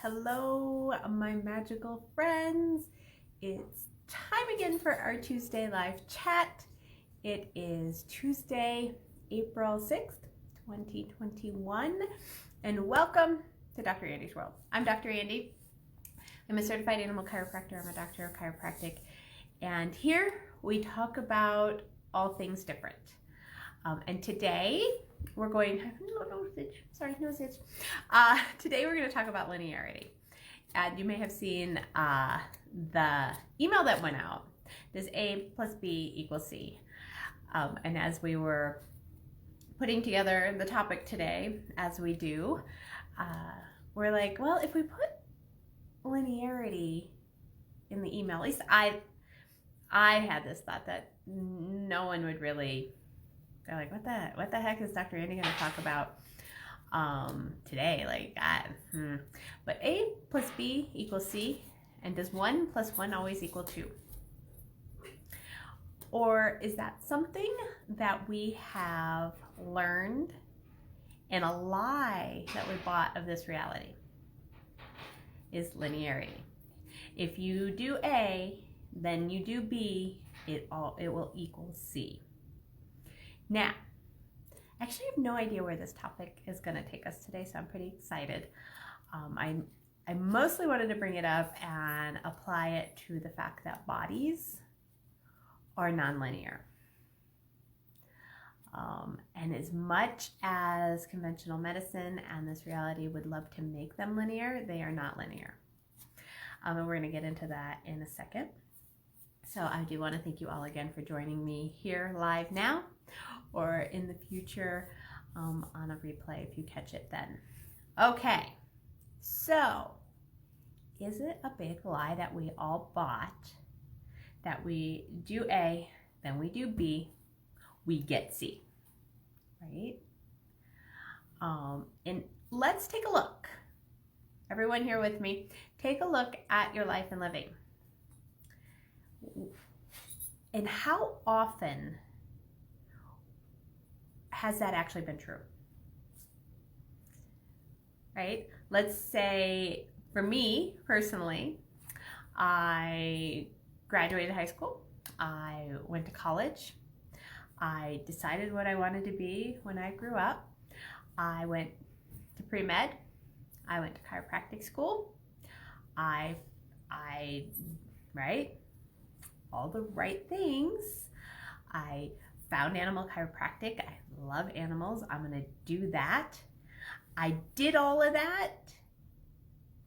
Hello, my magical friends. It's time again for our Tuesday live chat. It is Tuesday, April 6th, 2021, and welcome to Dr. Andy's World. I'm Dr. Andy. I'm a certified animal chiropractor. I'm a doctor of chiropractic, and here we talk about all things different. And today we're going, today we're going to talk about linearity. And you may have seen the email that went out. Does A plus B equal C? And as we were putting together the topic today, as we do, we're like, well, if we put linearity in the email, at least I had this thought that no one would really, they're like, what the heck is Dr. Andy going to talk about today? Like, but A plus B equals C, and does 1 plus 1 always equal 2? Or is that something that we have learned in a lie that we bought of this reality? Is linearity. If you do A, then you do B, it will equal C. Now, I actually have no idea where this topic is going to take us today, so I'm pretty excited. I mostly wanted to bring it up and apply it to the fact that bodies are nonlinear. And as much as conventional medicine and this reality would love to make them linear, they are not linear. And we're going to get into that in a second. So I do want to thank you all again for joining me here live now, or in the future on a replay if you catch it then. Okay, so is it a big lie that we all bought that we do A, then we do B, we get C, right? And let's take a look. Everyone here with me, take a look at your life and living. And how often has that actually been true? Right? Let's say for me personally, I graduated high school, I went to college, I decided what I wanted to be when I grew up, I went to pre-med, I went to chiropractic school, right? All the right things. I found animal chiropractic. I love animals. I'm going to do that. I did all of that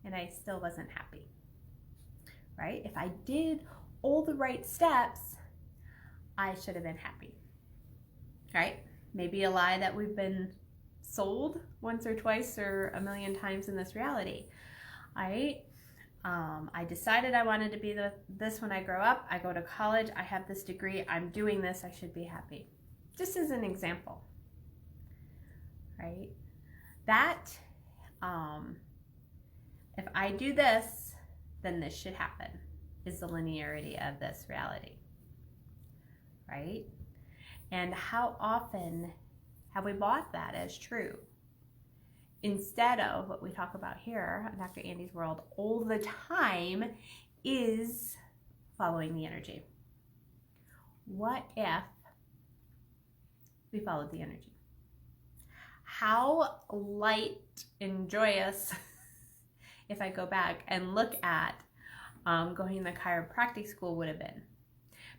and I still wasn't happy, right? If I did all the right steps, I should have been happy, right? Maybe a lie that we've been sold once or twice or a million times in this reality, right? I decided I wanted to be this when I grow up. I go to college. I have this degree. I'm doing this. I should be happy. Just as an example, right? That, if I do this, then this should happen, is the linearity of this reality, right? And how often have we bought that as true? Instead of what we talk about here in Dr. Andy's World all the time is following the energy. What if we followed the energy? How light and joyous, if I go back and look at going to chiropractic school would have been.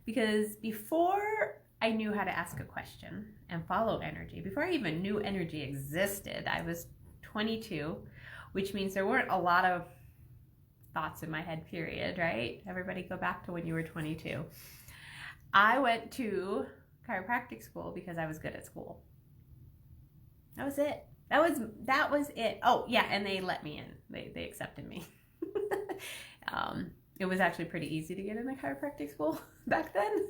Because before I knew how to ask a question and follow energy, before I even knew energy existed, I was 22, which means there weren't a lot of thoughts in my head, period, right? Everybody go back to when you were 22. I went to chiropractic school because I was good at school. That was it. That was it. Oh, yeah, and they let me in. They accepted me. It was actually pretty easy to get into chiropractic school back then.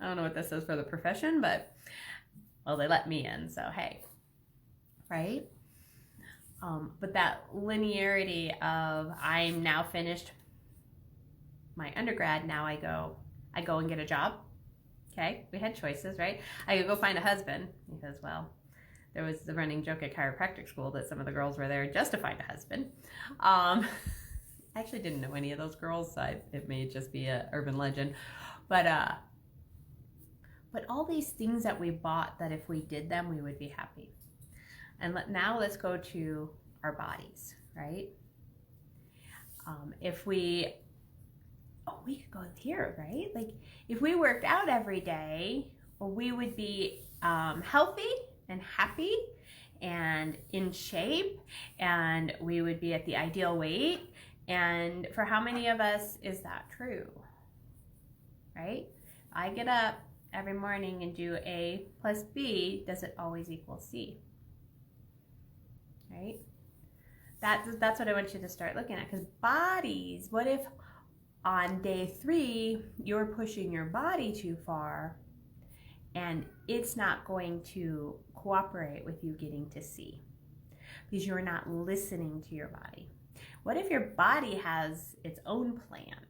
I don't know what this says for the profession, but, well, they let me in, so hey, right? But that linearity of I'm now finished my undergrad, now I go and get a job. Okay, we had choices, right? I could go find a husband because, well, there was the running joke at chiropractic school that some of the girls were there just to find a husband. I actually didn't know any of those girls, so it may just be an urban legend. But all these things that we bought that if we did them, we would be happy. And now let's go to our bodies, right? If we could go here, right? Like if we worked out every day, we would be healthy and happy and in shape, and we would be at the ideal weight. And for how many of us is that true, right? I get up every morning and do A plus B, does it always equal C, right? That's what I want you to start looking at, because bodies, what if on day 3 you're pushing your body too far and it's not going to cooperate with you getting to C because you're not listening to your body? What if your body has its own plan,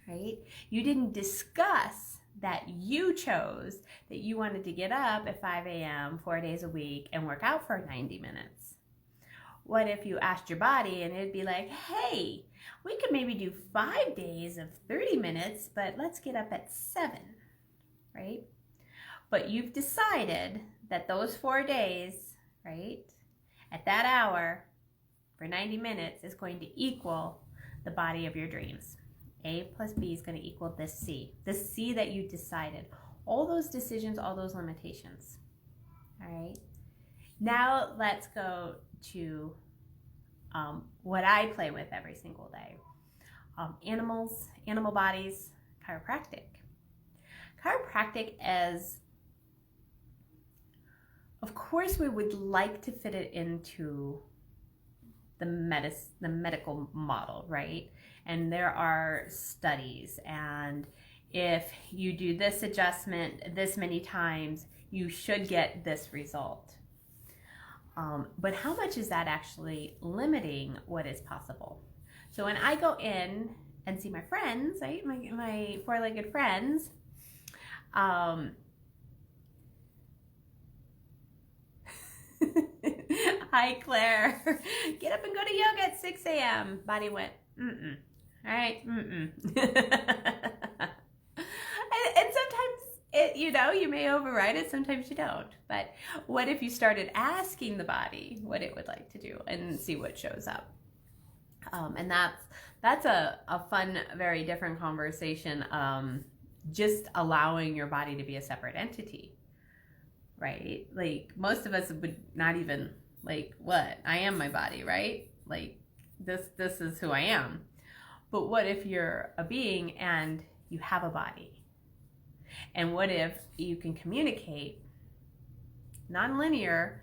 right? You didn't discuss that you chose that you wanted to get up at 5 a.m. 4 days a week and work out for 90 minutes. What if you asked your body and it'd be like, hey, we could maybe do 5 days of 30 minutes, but let's get up at 7, right? But you've decided that those 4 days, right, at that hour for 90 minutes is going to equal the body of your dreams. A plus B is going to equal this C that you decided. All those decisions, all those limitations, all right? Now let's go to what I play with every single day. Animals, animal bodies, chiropractic. Chiropractic is, of course, we would like to fit it into the medical model, right? And there are studies, and if you do this adjustment this many times, you should get this result. But how much is that actually limiting what is possible? So when I go in and see my friends, right, my four-legged friends, hi Claire, get up and go to yoga at 6 a.m. Body went, mm-mm. All right, mm-mm. And sometimes you may override it, sometimes you don't. But what if you started asking the body what it would like to do and see what shows up? And that's a fun, very different conversation. Just allowing your body to be a separate entity, right? Like most of us would not even like, what? I am my body, right? Like this is who I am. But what if you're a being and you have a body? And what if you can communicate non-linear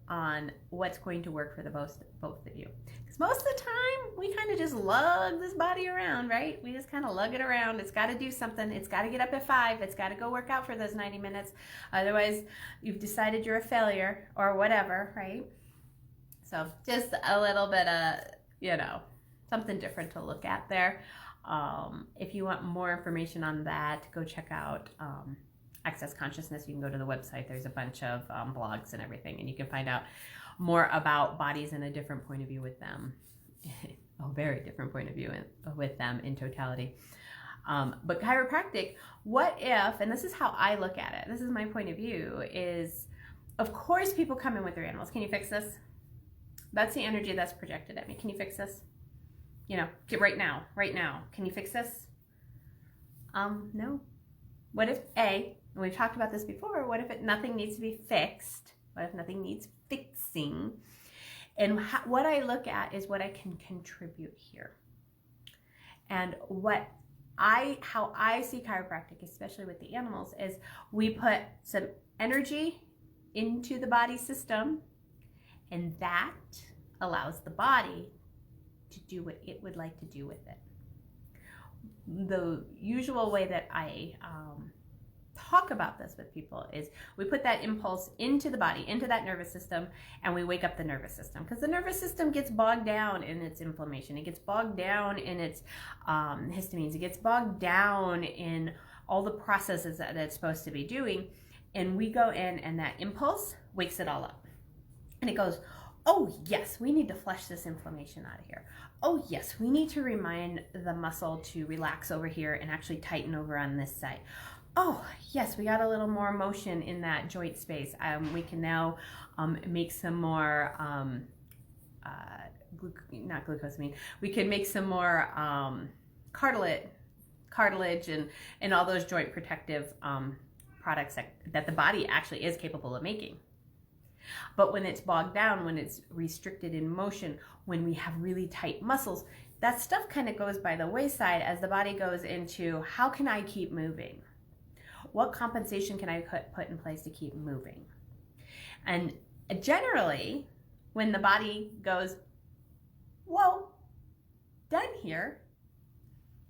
on what's going to work for the both of you? Because most of the time, we kind of just lug this body around, right? We just kind of lug it around. It's got to do something. It's got to get up at 5. It's got to go work out for those 90 minutes. Otherwise, you've decided you're a failure or whatever, right? So just a little bit of, something different to look at there. If you want more information on that, go check out Access Consciousness. You can go to the website. There's a bunch of blogs and everything, and you can find out more about bodies and a different point of view with them. A very different point of view with them in totality. But chiropractic, what if, and this is how I look at it, this is my point of view, is of course people come in with their animals. Can you fix this? That's the energy that's projected at me. Can you fix this? Get right now. Can you fix this? No. What if and we've talked about this before, what if nothing needs to be fixed? What if nothing needs fixing? And what I look at is what I can contribute here. And how I see chiropractic, especially with the animals, is we put some energy into the body system, and that allows the body to do what it would like to do with it. The usual way that I talk about this with people is we put that impulse into the body, into that nervous system, and we wake up the nervous system, because the nervous system gets bogged down in its inflammation. It gets bogged down in its histamines. It gets bogged down in all the processes that it's supposed to be doing. and we go in and that impulse wakes it all up. And it goes, oh yes, we need to flush this inflammation out of here. Oh yes, we need to remind the muscle to relax over here and actually tighten over on this side. Oh yes, we got a little more motion in that joint space. We can now make some more, not glucosamine, we can make some more cartilage and all those joint protective products that the body actually is capable of making. But when it's bogged down, when it's restricted in motion, when we have really tight muscles, that stuff kind of goes by the wayside as the body goes into, how can I keep moving? What compensation can I put in place to keep moving? And generally, when the body goes, whoa, done here,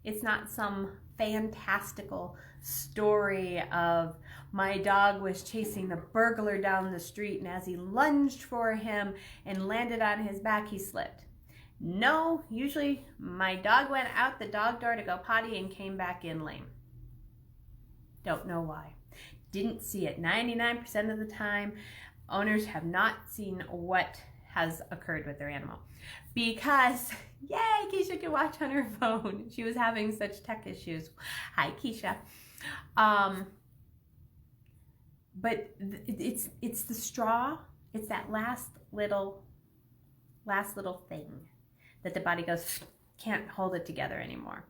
it's not some fantastical story of my dog was chasing the burglar down the street and as he lunged for him and landed on his back, he slipped. No, usually my dog went out the dog door to go potty and came back in lame. Don't know why. Didn't see it 99% of the time. Owners have not seen what has occurred with their animal because, yay, Keisha can watch on her phone. She was having such tech issues. Hi, Keisha. But it's the straw. It's that last little thing that the body goes, can't hold it together anymore.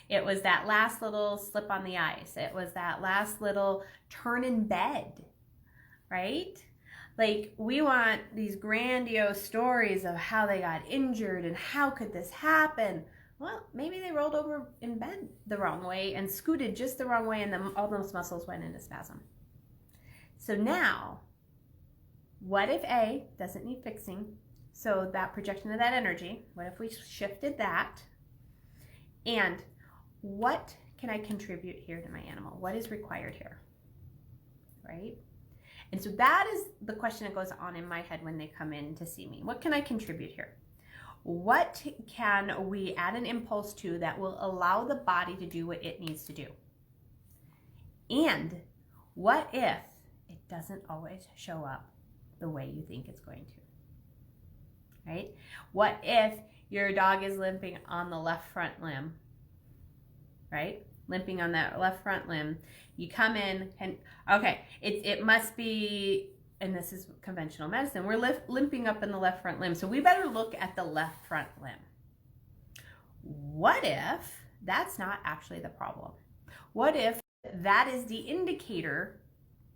It was that last little slip on the ice. It was that last little turn in bed, right? Like, we want these grandiose stories of how they got injured and how could this happen. Well, maybe they rolled over in bed the wrong way and scooted just the wrong way and then all those muscles went into spasm. So now, what if A doesn't need fixing? So that projection of that energy, what if we shifted that? And what can I contribute here to my animal? What is required here, right? And so that is the question that goes on in my head when they come in to see me. What can I contribute here? What can we add an impulse to that will allow the body to do what it needs to do? And what if it doesn't always show up the way you think it's going to, right? What if your dog is limping on the left front limb, right? Limping on that left front limb. You come in and, okay, it must be, and this is conventional medicine, we're limping up in the left front limb, so we better look at the left front limb. What if that's not actually the problem? What if that is the indicator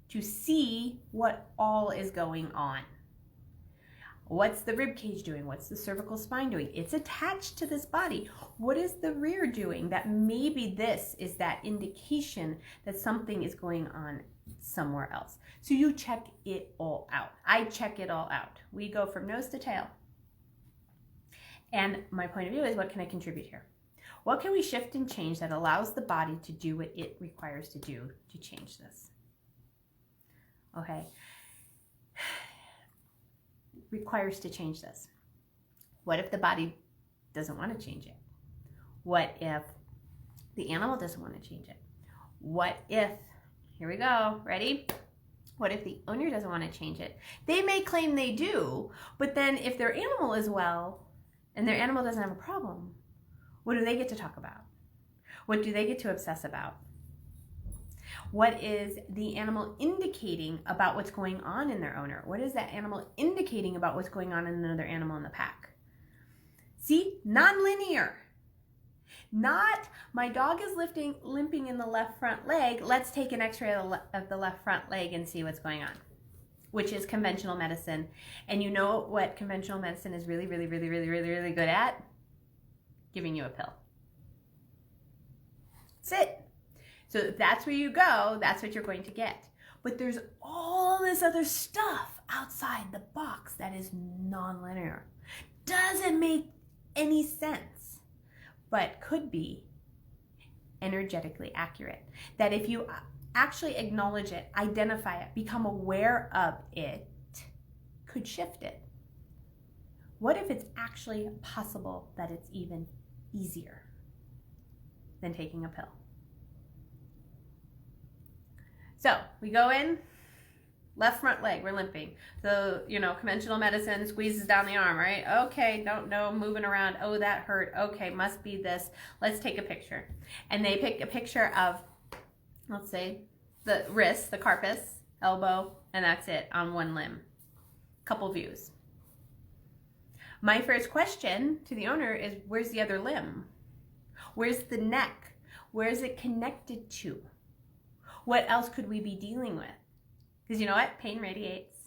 to see what all is going on? What's the rib cage doing? What's the cervical spine doing? It's attached to this body. What is the rear doing? That maybe this is that indication that something is going on somewhere else. So you check it all out. I check it all out. We go from nose to tail. And my point of view is, what can I contribute here? What can we shift and change that allows the body to do what it requires to do to change this? Okay. Requires to change this. What if the body doesn't want to change it? What if the animal doesn't want to change it? What if, here we go, ready? What if the owner doesn't want to change it? They may claim they do, but then if their animal is well and their animal doesn't have a problem, what do they get to talk about? What do they get to obsess about? What is the animal indicating about what's going on in their owner? What is that animal indicating about what's going on in another animal in the pack? See, non-linear. Not, my dog is limping in the left front leg. Let's take an x-ray of the left front leg and see what's going on, which is conventional medicine. And you know what conventional medicine is really, really, really, really, really, really good at? Giving you a pill. That's it. So if that's where you go, that's what you're going to get. But there's all this other stuff outside the box that is non-linear. Doesn't make any sense, but could be energetically accurate. That if you actually acknowledge it, identify it, become aware of it, could shift it. What if it's actually possible that it's even easier than taking a pill? So we go in, Left front leg, we're limping. So, conventional medicine squeezes down the arm, right? Okay, don't know, moving around. Oh, that hurt. Okay, must be this. Let's take a picture. And they pick a picture of, let's say, the wrist, the carpus, elbow, and that's it on one limb. Couple views. My first question to the owner is, where's the other limb? Where's the neck? Where is it connected to? What else could we be dealing with? Because you know what? Pain radiates.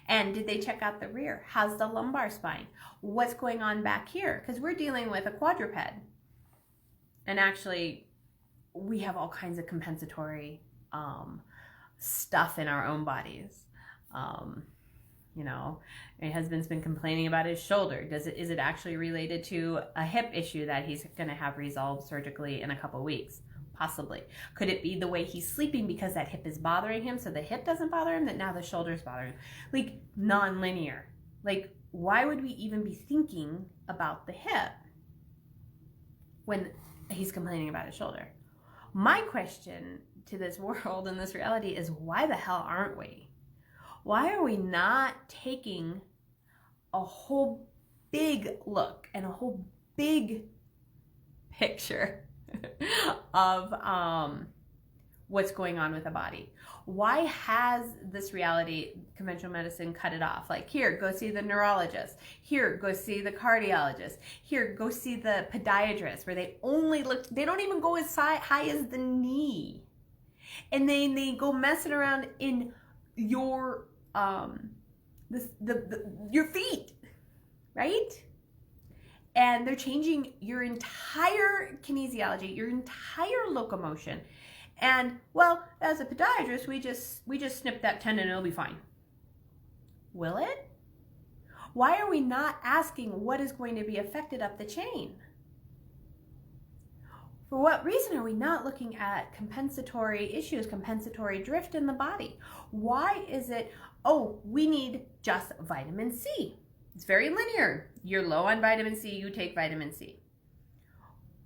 And did they check out the rear? How's the lumbar spine? What's going on back here? Because we're dealing with a quadruped. And actually, we have all kinds of compensatory stuff in our own bodies. My husband's been complaining about his shoulder. Is it actually related to a hip issue that he's going to have resolved surgically in a couple weeks? Possibly. Could it be the way he's sleeping because that hip is bothering him, so the hip doesn't bother him, that now the shoulder's bothering him? Like, non-linear. Like, why would we even be thinking about the hip when he's complaining about his shoulder? My question to this world and this reality is, why the hell aren't we? Why are we not taking a whole big look and a whole big picture of what's going on with the body? Why has this reality, conventional medicine, cut it off? Like, here, go see the neurologist. Here, go see the cardiologist. Here, go see the podiatrist, where they only look, they don't even go as high as the knee. And then they go messing around in your your feet, right? And they're changing your entire kinesiology, your entire locomotion. And, well, as a podiatrist, we just snip that tendon and it'll be fine. Will it? Why are we not asking what is going to be affected up the chain? For what reason are we not looking at compensatory issues, compensatory drift in the body? Why is it, oh, we need just vitamin C? It's very linear. You're low on vitamin C, you take vitamin C.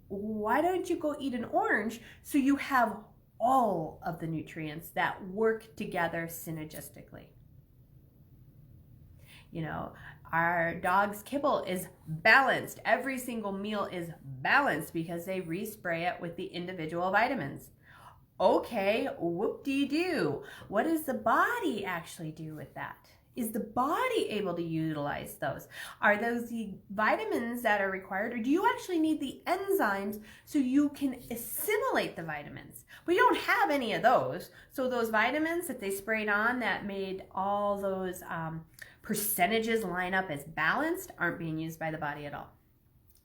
Why don't you go eat an orange so you have all of the nutrients that work together synergistically? Our dog's kibble is balanced. Every single meal is balanced because they respray it with the individual vitamins. Okay, whoop-de-doo. What does the body actually do with that? Is the body able to utilize those? Are those the vitamins that are required, or do you actually need the enzymes so you can assimilate the vitamins? We don't have any of those. So those vitamins that they sprayed on that made all those percentages line up as balanced aren't being used by the body at all.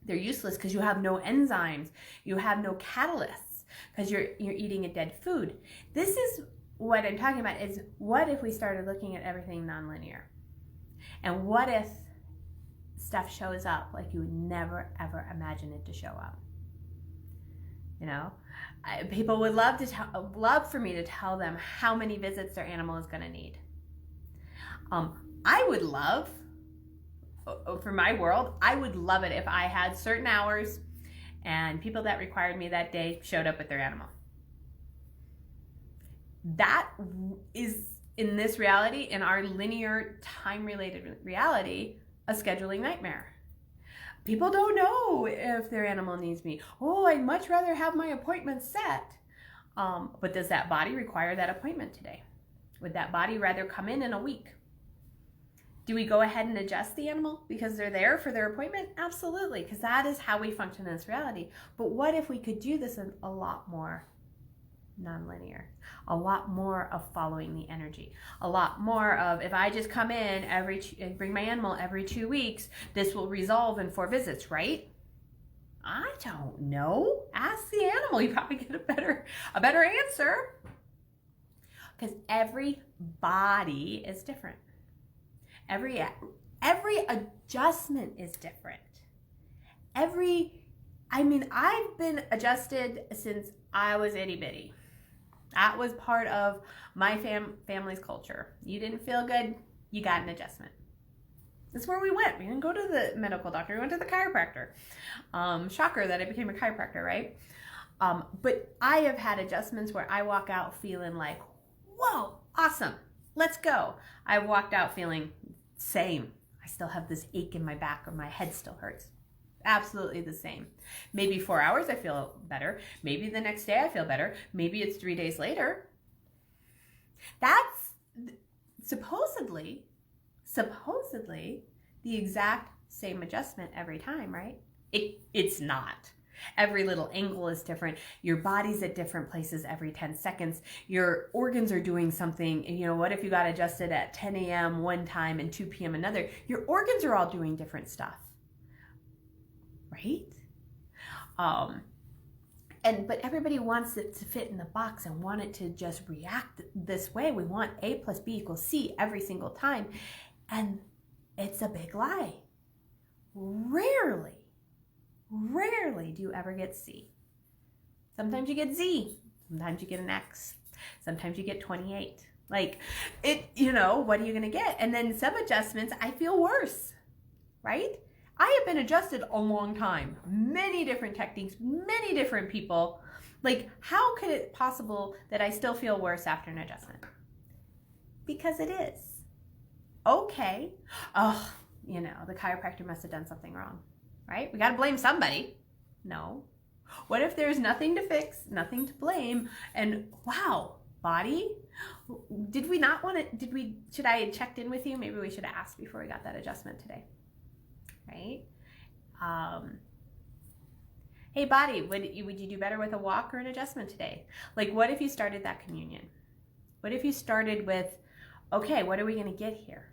They're useless because you have no enzymes, you have no catalysts, because you're eating a dead food. This is what I'm talking about, is what if we started looking at everything nonlinear? And what if stuff shows up like you would never ever imagine it to show up? People would love for me to tell them how many visits their animal is going to need. I would love, for my world, I would love it if I had certain hours and people that required me that day showed up with their animal. That is, in this reality, in our linear time-related reality, a scheduling nightmare. People don't know if their animal needs me. Oh, I'd much rather have my appointment set. But does that body require that appointment today? Would that body rather come in a week? Do we go ahead and adjust the animal because they're there for their appointment? Absolutely, because that is how we function in this reality. But what if we could do this in a lot more nonlinear, a lot more of following the energy, a lot more of, if I just come in bring my animal every 2 weeks, this will resolve in 4 visits, right? I don't know. Ask the animal. You probably get a better answer, because every body is different. Every adjustment is different. I've been adjusted since I was itty bitty. That was part of my family's culture. You didn't feel good, you got an adjustment. That's where we went. We didn't go to the medical doctor, we went to the chiropractor. Shocker that I became a chiropractor, right? But I have had adjustments where I walk out feeling like, whoa, Awesome. Let's go. I walked out feeling same. I still have this ache in my back or my head still hurts. Absolutely the same. Maybe 4 hours I feel better. Maybe the next day I feel better. Maybe it's 3 days later. That's supposedly the exact same adjustment every time, right? It's not. Every little angle is different. Your body's at different places every 10 seconds. Your organs are doing something. You know, what if you got adjusted at 10 a.m. one time and 2 p.m. another? Your organs are all doing different stuff, right? But everybody wants it to fit in the box and want it to just react this way. We want A plus B equals C every single time. And it's a big lie. Rarely do you ever get C. Sometimes you get Z. Sometimes you get an X. Sometimes you get 28. Like, what are you going to get? And then some adjustments, I feel worse, right? I have been adjusted a long time. Many different techniques, many different people. Like, how could it possible that I still feel worse after an adjustment? Because it is. Okay. Oh, the chiropractor must have done something wrong, right? We got to blame somebody. No. What if there's nothing to fix, nothing to blame, and wow, body, should I have checked in with you? Maybe we should have asked before we got that adjustment today, right? Hey body, would you do better with a walk or an adjustment today? Like, what if you started that communion? What if you started with, okay, what are we going to get here?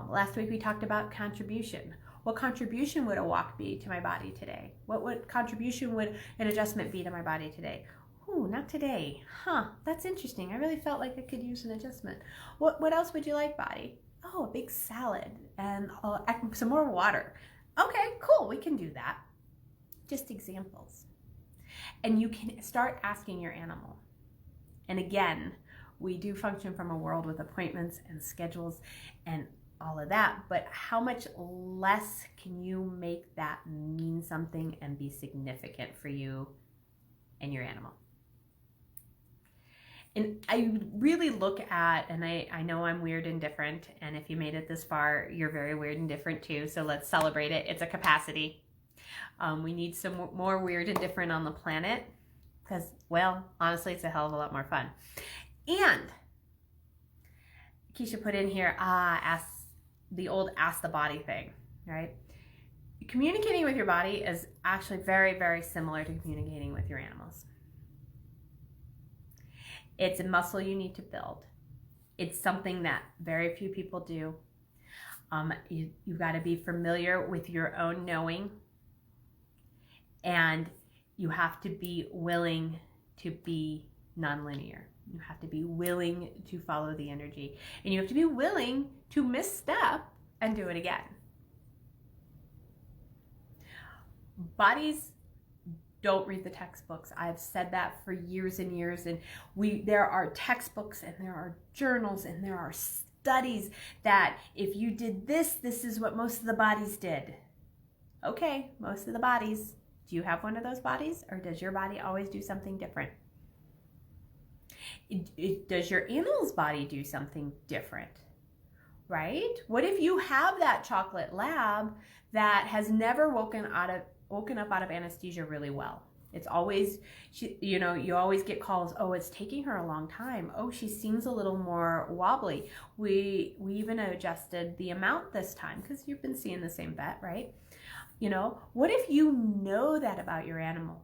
Last week we talked about contribution. What contribution would a walk be to my body today? What contribution would an adjustment be to my body today? Ooh, not today. Huh, that's interesting. I really felt like I could use an adjustment. What else would you like, body? Oh, a big salad and some more water. Okay, cool, we can do that. Just examples. And you can start asking your animal. And again, we do function from a world with appointments and schedules and all of that, but how much less can you make that mean something and be significant for you and your animal? And I really look at, and I know I'm weird and different, and if you made it this far, you're very weird and different too, so let's celebrate it. It's a capacity. We need some more weird and different on the planet because, well, honestly, it's a hell of a lot more fun. And Keisha put in here, ask the body thing, right? Communicating with your body is actually very, very similar to communicating with your animals. It's a muscle you need to build. It's something that very few people do. You've got to be familiar with your own knowing, and you have to be willing to be nonlinear. You have to be willing to follow the energy, and you have to be willing to misstep and do it again. Bodies don't read the textbooks. I've said that for years and years, and there are textbooks and there are journals and there are studies that if you did this is what most of the bodies did. Okay, most of the bodies. Do you have one of those bodies, or does your body always do something different? Does your animal's body do something different, right? What if you have that chocolate lab that has never woken up out of anesthesia really well? It's always, you always get calls, oh, it's taking her a long time. Oh, she seems a little more wobbly. We even adjusted the amount this time because you've been seeing the same vet, right? What if you know that about your animal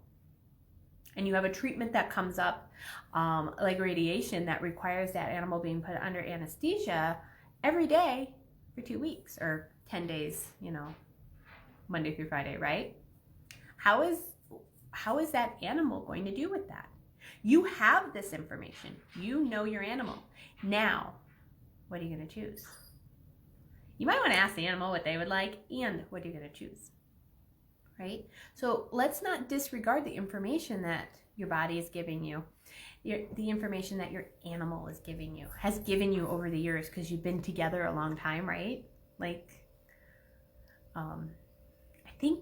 and you have a treatment that comes up like radiation that requires that animal being put under anesthesia every day for 2 weeks or 10 days, Monday through Friday, right? How is that animal going to do with that? You have this information. You know your animal. Now, what are you going to choose? You might want to ask the animal what they would like and what are you going to choose, right? So let's not disregard the information that your body is giving you, the information that your animal is giving you, has given you over the years because you've been together a long time, right? Like, I think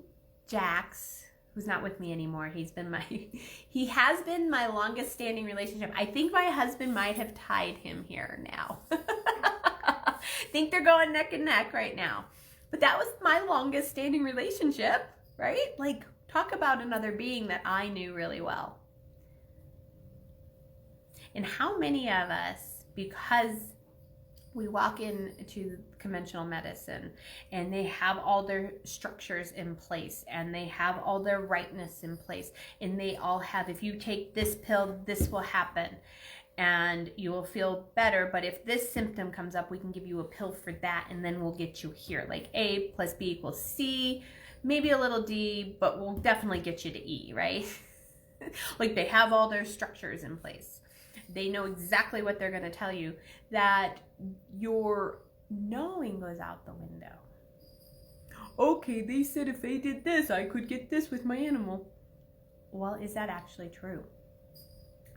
Jax, who's not with me anymore. He has been my longest standing relationship. I think my husband might have tied him here now. I think they're going neck and neck right now. But that was my longest standing relationship, right? Like, talk about another being that I knew really well. And how many of us, because we walk into conventional medicine and they have all their structures in place and they have all their rightness in place, and they all have, if you take this pill, this will happen and you will feel better, but if this symptom comes up, we can give you a pill for that and then we'll get you here. Like A plus B equals C, maybe a little D, but we'll definitely get you to E, right? Like, they have all their structures in place. They know exactly what they're going to tell you, that your knowing goes out the window. Okay, they said if they did this, I could get this with my animal. Well, is that actually true?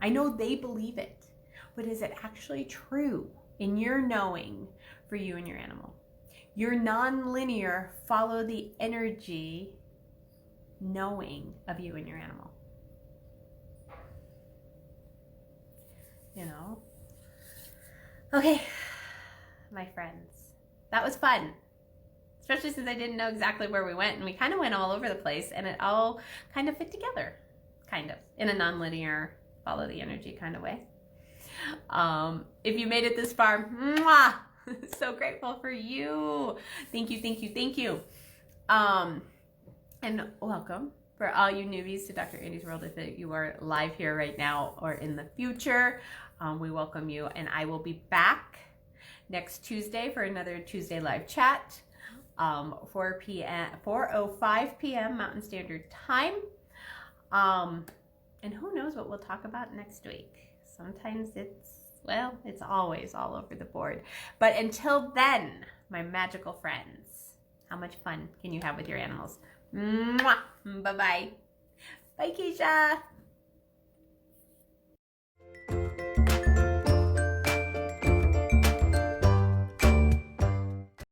I know they believe it, but is it actually true in your knowing for you and your animal? Your non-linear, follow the energy knowing of you and your animal. You know? Okay, my friends, that was fun. Especially since I didn't know exactly where we went, and we kind of went all over the place, and it all kind of fit together, kind of, in a non-linear, follow the energy kind of way. If you made it this far, mwah, so grateful for you. Thank you, thank you, thank you. And welcome. For all you newbies to Dr. Andy's World, if you are live here right now or in the future, we welcome you. And I will be back next Tuesday for another Tuesday live chat, 4:05 p.m. Mountain Standard Time. And who knows what we'll talk about next week. Sometimes it's always all over the board. But until then, my magical friends, how much fun can you have with your animals? Mwah! Bye-bye. Bye, Keisha.